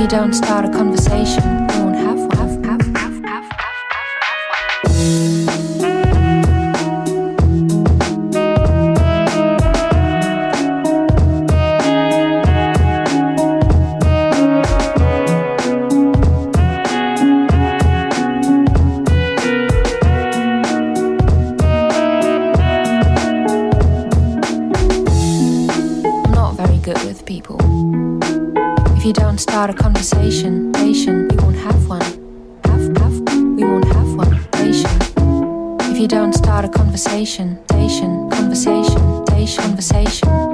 you don't start a conversation, you won't have one. People. If you don't start a conversation, you won't have one. We won't have one. If you don't start a conversation, conversation.